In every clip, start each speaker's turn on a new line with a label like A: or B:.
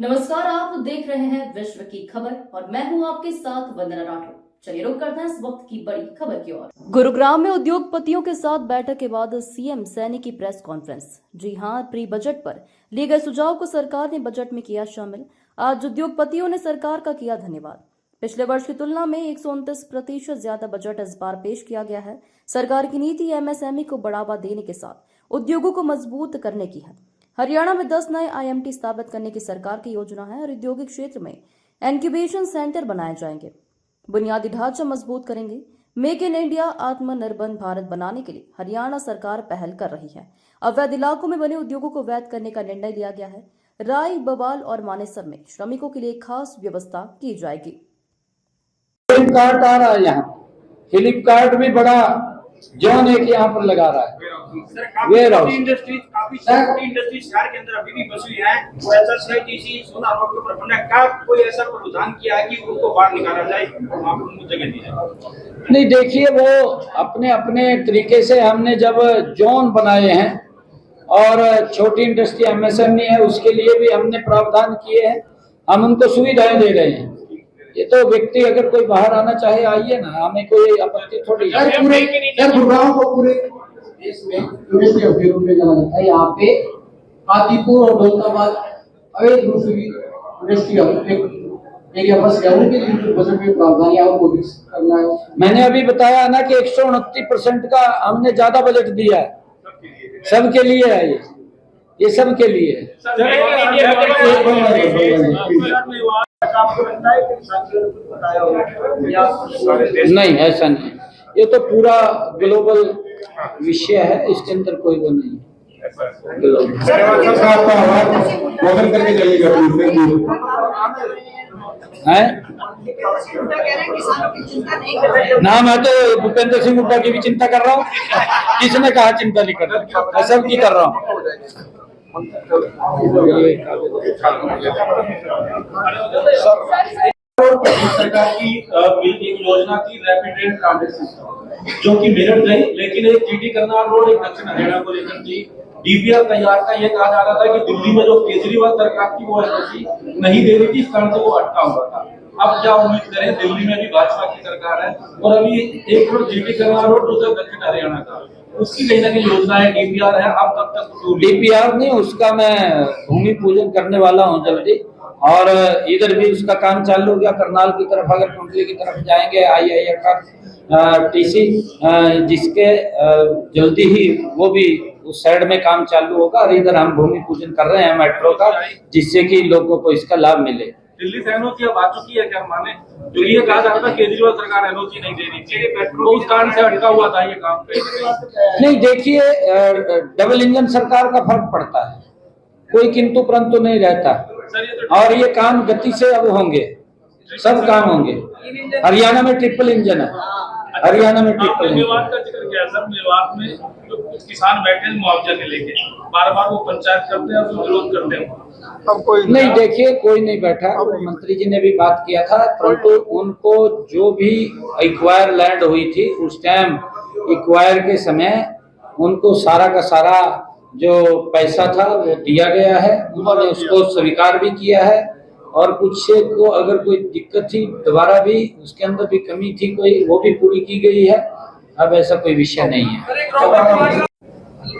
A: नमस्कार, आप देख रहे हैं विश्व की खबर और मैं हूं आपके साथ वंदना राठौर। चलिए रुक करते हैं इस वक्त की बड़ी खबर की ओर। गुरुग्राम में उद्योगपतियों के साथ बैठक के बाद सीएम सैनी की प्रेस कॉन्फ्रेंस। जी हां, प्री बजट पर लिए गए सुझाव को सरकार ने बजट में किया शामिल। आज उद्योगपतियों ने सरकार का किया धन्यवाद। पिछले वर्ष की तुलना में 129% ज्यादा बजट इस बार पेश किया गया है। सरकार की नीति एमएसएमई को बढ़ावा देने के साथ उद्योगों को मजबूत करने की है। हरियाणा में 10 नए आईएमटी स्थापित करने की सरकार की योजना है और औद्योगिक क्षेत्र में इंक्यूबेशन सेंटर बनाए जाएंगे। बुनियादी ढांचा मजबूत करेंगे। मेक इन इंडिया आत्मनिर्भर भारत बनाने के लिए हरियाणा सरकार पहल कर रही है। अवैध इलाकों में बने उद्योगों को वैध करने का निर्णय लिया गया है। राय, बवाल और मानेसर में श्रमिकों के लिए खास व्यवस्था की जाएगी।
B: फ्लिपकार्ट आ रहा है यहाँ, फ्लिपकार्ट भी बड़ा जोन एक यहाँ पर लगा रहा है।
C: वेयर हाउस इंडस्ट्रीज काफी छोटी इंडस्ट्रीज शहर के अंदर अभी भी बसी है। वो एसएसआईटीसी सोना रोड के ऊपर बनने का कोई ऐसा प्रावधान किया है कि उनको बाहर निकाला जाए, आप उनको जगह दी जाए?
B: नहीं, देखिए वो अपने अपने तरीके से हमने जब जोन बनाए हैं और छोटी इंडस्ट्री एमएसएमई है उसके लिए भी हमने प्रावधान किए हैं। हम उनको सुविधाएं दे रहे हैं। ये तो व्यक्ति अगर कोई बाहर आना चाहे आइए ना, हमें कोई आपत्ति थोड़ी है।
D: गुरुग्राम को पूरे देश में इंडस्ट्री हब के रूप में जाना जाता है। यहाँ पे कादीपुर और दौलताबाद अवैध रूप से भी इंडस्ट्री हब एरिया बस गया, उनके लिए बजट में प्रावधान या वो भी करना है।
B: मैंने अभी बताया ना कि 129% का हमने ज्यादा बजट दिया है। सबके लिए है ये सबके लिए है। नहीं, ऐसा नहीं, ये तो पूरा ग्लोबल विषय है, इसके अंदर कोई वो नहीं है। ना, मैं तो भूपेंद्र सिंह हुड्डा की भी चिंता कर रहा हूँ। किसने कहा चिंता नहीं कर रहा? मैं सबकी कर रहा हूँ।
E: सरकार की एक योजना थी रैपिड रेल ट्रांजिट सिस्टम, जो कि मेरठ गई, लेकिन एक जीटी करनाल रोड एक दक्षिण हरियाणा को लेकर थी। डीपीआर तैयार था, ये कहा जा रहा था कि दिल्ली में जो केजरीवाल सरकार थी वो एसओसी नहीं दे रही थी, इस कारण से वो अटका हुआ था। अब क्या उम्मीद करें, दिल्ली में भी भाजपा की सरकार है और अभी एक रोड जीटी करनाल रोड, दूसरा दक्षिण हरियाणा का, उसकी कहीं ना कहीं योजना है, डीपीआर है। अब तब तक
B: डीपीआर नहीं, उसका मैं भूमि पूजन करने वाला हूँ जल्दी, और इधर भी उसका काम चालू हो गया। करनाल की तरफ अगर कुंडली की तरफ जाएंगे आईआईएफ का टीसी, जिसके जल्दी ही वो भी उस साइड में काम चालू होगा। और इधर हम भूमि पूजन कर रहे हैं मेट्रो का, जिससे कि लोगों को इसका लाभ मिले।
E: दिल्ली से एनओसी अब आ चुकी है क्या माने? जो ये कहा जा रहा था केजरीवाल सरकार एनओसी नहीं दे रही थी, तो उस कारण से अटका हुआ था ये काम।
B: नहीं, देखिए डबल इंजन सरकार का फर्क पड़ता है, कोई किंतु परंतु नहीं रहता, और ये काम गति से अब होंगे, सब काम होंगे। हरियाणा में ट्रिपल इंजन है, हरियाणा में ट्रिपल इंजन।
E: मेवात का जिक्र किया सर, मेवात में जो कुछ किसान बैठे हैं मुआवजा के लेके, बार बार वो पंचायत करते हैं और विरोध करते हैं।
B: अब कोई नहीं, देखिए कोई नहीं बैठा। मंत्री जी ने भी बात किया था, परंतु उनको जो भी एक्वायर लैंड हुई थी उस टाइम एक्वायर के समय उनको सारा का सारा जो पैसा था वो दिया गया है। उन्होंने उसको स्वीकार भी किया है, और कुछ को अगर कोई दिक्कत थी दोबारा भी उसके अंदर भी कमी थी कोई, वो भी पूरी की गई है। अब ऐसा कोई विषय नहीं है।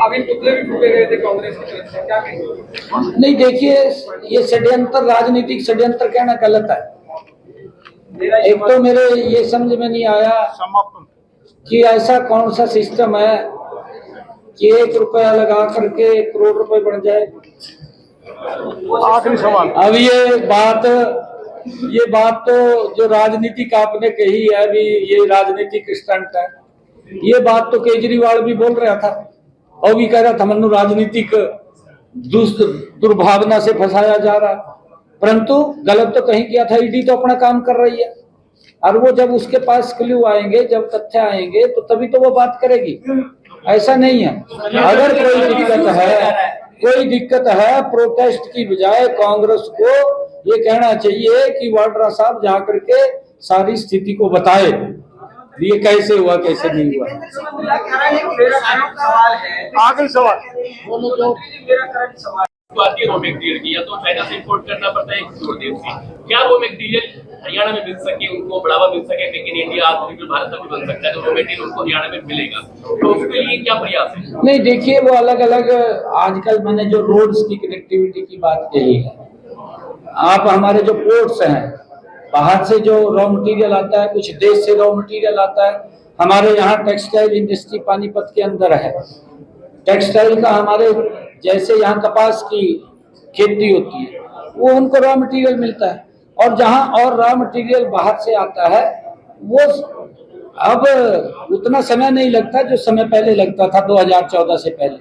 C: अभी टुकड़े भी टूटे गए थे कांग्रेस की तरफ से, क्या कहेंगे?
B: नहीं, देखिए ये षड्यंत्र, राजनीतिक षड्यंत्र कहना गलत है। एक तो मेरे ये समझ में नहीं आया कि ऐसा कौन सा सिस्टम है कि 1 रुपया लगा करके 1 करोड़ रुपए बन जाए।
D: आखिरी सवाल।
B: अब ये बात तो जो राजनीतिक आपने कही है, अभी ये राजनीतिक स्टंट है। ये बात तो केजरीवाल भी बोल रहा था, और भी कह रहा था मनु राजनीतिक दुर्भावना से फंसाया जा रहा, परंतु गलत तो कहीं किया था। ईडी तो अपना काम कर रही है, और वो जब उसके पास क्लू आएंगे, जब तथ्य आएंगे, तो तभी तो वो बात करेगी। ऐसा नहीं है। अगर कोई दिक्कत है प्रोटेस्ट की बजाय कांग्रेस को ये कहना चाहिए कि वाड्रा साहब जा करके सारी स्थिति को बताए, ये कैसे हुआ कैसे नहीं हुआ।
D: आखिरी सवाल।
F: भारतीय रॉ मटेरियल की, या तो चाइना से इंपोर्ट करना पड़ता है एक्सपोर्ट देश से। क्या रॉ मटेरियल हरियाणा में मिल सके, उनको बढ़ावा मिल सके, लेकिन इंडिया आत्मनिर्भर भारत में बन सकता है, तो रॉ मटेरियल उनको हरियाणा में मिलेगा, तो उसके लिए क्या प्रयास है?
B: नहीं, देखिए वो अलग अलग, आजकल मैंने जो रोड्स की कनेक्टिविटी की बात कही है, आप हमारे जो पोर्ट्स हैं, बाहर से जो रॉ मटेरियल आता है, कुछ देश से रॉ मटेरियल आता है, हमारे यहाँ टेक्सटाइल इंडस्ट्री पानीपत के अंदर है। टेक्सटाइल का हमारे जैसे यहाँ कपास की खेती होती है, वो उनको रॉ मटेरियल मिलता है, और जहाँ और रॉ मटेरियल बाहर से आता है, वो अब उतना समय नहीं लगता जो समय पहले लगता था 2014 से पहले।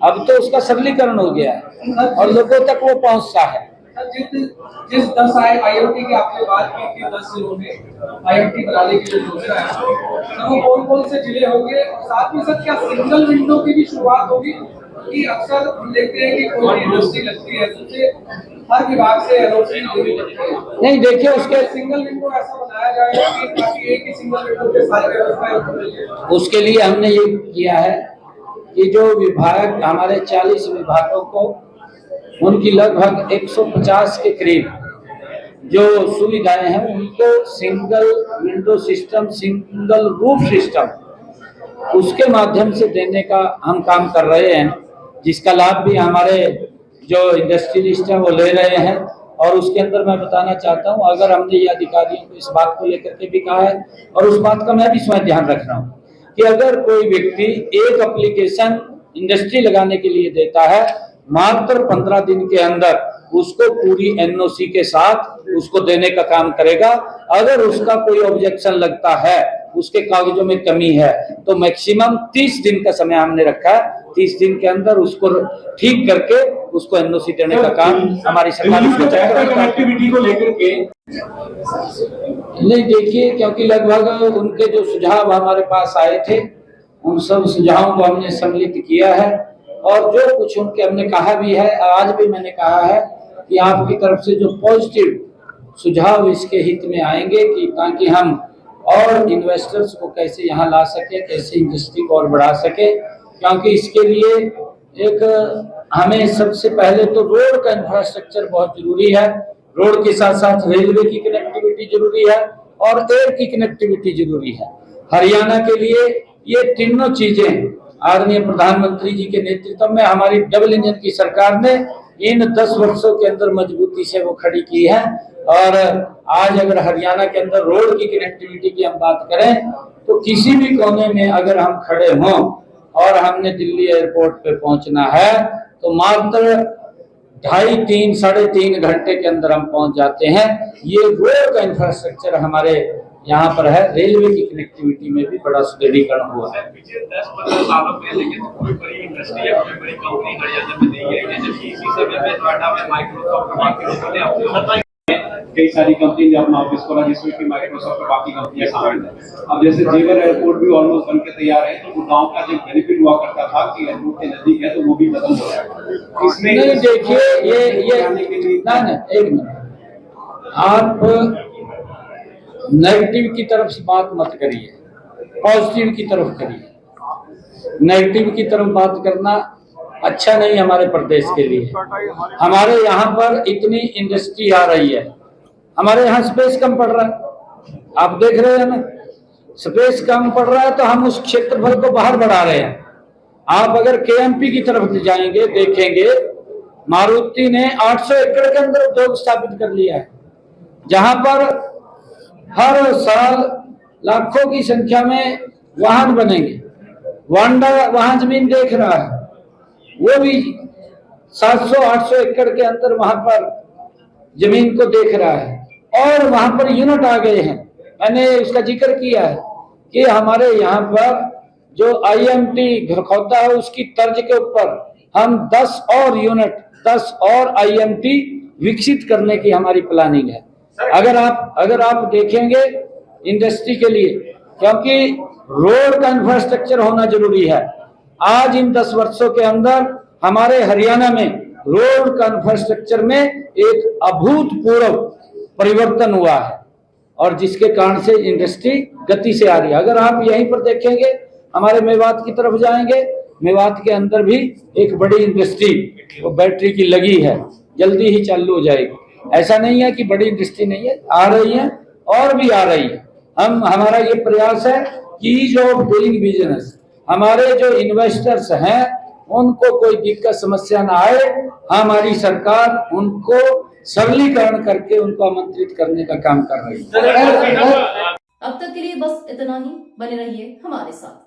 B: अब तो उसका सरलीकरण हो गया है और लोगों तक वो पहुंचता है।
D: जिस 10 IoT की आपने बात की थी, 10 जिलों में IoT बनाने की जो योजना है, तो वो कौन कौन से जिले होंगे, और साथ में साथ क्या सिंगल विंडो की भी शुरुआत होगी? क्योंकि अक्सर हम देखते हैं कि कोई इंडस्ट्री लगती है तो हर विभाग से एनओसी लेनी पड़ती है।
B: नहीं, देखिए उसके
D: सिंगल विंडो ऐसा बनाया जाएगा कि ताकि एक ही सिंगल विंडो पे सारी व्यवस्थाएं।
B: उसके लिए हमने ये किया है कि जो विभाग, हमारे 40 विभागों को, उनकी लगभग 150 के करीब जो सुविधाएं हैं, उनको single window system, single roof system, उसके माध्यम से देने का हम काम कर रहे हैं, जिसका लाभ भी हमारे जो इंडस्ट्रियलिस्ट हैं वो ले रहे हैं। और उसके अंदर मैं बताना चाहता हूं, अगर हमने ये अधिकारियों को इस बात को लेकर के भी कहा है, और उस बात का मैं भी स्वयं ध्यान रख रहा हूं कि अगर कोई व्यक्ति एक एप्लीकेशन इंडस्ट्री लगाने के लिए देता है, मात्र 15 दिन के अंदर उसको पूरी एनओसी के साथ उसको देने का काम करेगा। अगर उसका कोई ऑब्जेक्शन लगता है, उसके कागजों में कमी है, तो मैक्सिमम 30 दिन का समय हमने रखा है। 30 दिन के अंदर उसको ठीक करके उसको एनओसी देने का काम हमारी सरकार
E: कनेक्टिविटी को लेकर के
B: नहीं, देखिए, क्योंकि लगभग उनके जो सुझाव हमारे पास आए थे, उन सब सुझावों को हमने सम्मिलित किया है, और जो कुछ उनके हमने कहा भी है, आज भी मैंने कहा है कि आपकी तरफ से जो पॉजिटिव सुझाव इसके हित में आएंगे, कि ताकि हम और इन्वेस्टर्स को कैसे यहाँ ला सके, कैसे इंडस्ट्री को और बढ़ा सके। क्योंकि इसके लिए एक हमें सबसे पहले तो रोड का इंफ्रास्ट्रक्चर बहुत जरूरी है, रोड के साथ साथ रेलवे की कनेक्टिविटी जरूरी है, और एयर की कनेक्टिविटी जरूरी है। हरियाणा के लिए ये तीनों चीजें आदरणीय प्रधानमंत्री जी के नेतृत्व में हमारी डबल इंजन की सरकार ने इन 10 वर्षों के अंदर मजबूती से वो खड़ी की है। और आज अगर हरियाणा के अंदर रोड की कनेक्टिविटी की हम बात करें, तो किसी भी कोने में अगर हम खड़े हों और हमने दिल्ली एयरपोर्ट पे पहुंचना है, तो मात्र 2.5, 3 घंटे के अंदर हम पहुंच जाते हैं। ये रोड का इंफ्रास्ट्रक्चर हमारे यहाँ पर है। रेलवे की कनेक्टिविटी में भी बड़ा सुदृढ़ीकरण हुआ है।
F: पिछले 10-15 सालों में लेकिन कोई बड़ी इंडस्ट्री या कोई बड़ी कंपनी हरियाणा में नहीं आई है, जबकि इसी समय में नोएडा में माइक्रोसॉफ्ट बाकी
E: कई सारी कंपनी ने अपना ऑफिस खोला, जिसमें कि माइक्रोसॉफ्ट और बाकी कंपनियां शामिल हैं। अब जैसे जेवर एयरपोर्ट भी ऑलमोस्ट बनके तैयार है, तो गुड़गांव का जो बेनिफिट हुआ करता था कि एयरपोर्ट के नजदीक है, तो वो भी खत्म हो जाएगा। इसमें
B: नहीं, देखिए, ये ना एक मिनट, आप नेगेटिव की तरफ से बात मत करिए, पॉजिटिव की तरफ करिए। नेगेटिव की तरफ बात करना अच्छा नहीं हमारे प्रदेश के लिए। हमारे यहाँ पर इतनी इंडस्ट्री आ रही है, हमारे यहाँ स्पेस कम पड़ रहा है, आप देख रहे हैं ना, स्पेस कम पड़ रहा है, तो हम उस क्षेत्रफल को बाहर बढ़ा रहे हैं। आप अगर केएमपी की तरफ जाएंगे, देखेंगे, मारुति ने 800 एकड़ के अंदर उद्योग स्थापित कर लिया है, जहां पर हर साल लाखों की संख्या में वाहन बनेंगे। वांडा वहां जमीन देख रहा है, वो भी 700-800 एकड़ के अंदर वहां पर जमीन को देख रहा है, और वहां पर यूनिट आ गए हैं। मैंने उसका जिक्र किया है कि हमारे यहाँ पर जो IMT घरखौता है, उसकी तर्ज के ऊपर हम 10 और यूनिट, 10 और IMT विकसित करने की हमारी प्लानिंग है। अगर आप देखेंगे इंडस्ट्री के लिए, क्योंकि रोड का इंफ्रास्ट्रक्चर होना जरूरी है। आज इन 10 वर्षों के अंदर हमारे हरियाणा में रोड का इंफ्रास्ट्रक्चर में एक अभूतपूर्व परिवर्तन हुआ है, और जिसके कारण से इंडस्ट्री गति से आ रही है। अगर आप यहीं पर देखेंगे, हमारे मेवात की तरफ जाएंगे, मेवात के अंदर भी एक बड़ी इंडस्ट्री वो बैटरी की लगी है, जल्दी ही चालू हो जाएगी। ऐसा नहीं है कि बड़ी इंडस्ट्री नहीं है, आ रही है और भी आ रही है। हमारा ये प्रयास है कि ईज ऑफ डूइंग बिजनेस, हमारे जो इन्वेस्टर्स हैं उनको कोई दिक्कत समस्या ना आए। हमारी सरकार उनको सरलीकरण करके उनको आमंत्रित करने का काम कर रही है।
A: अब तक के लिए बस इतना ही। बने रहिए हमारे साथ।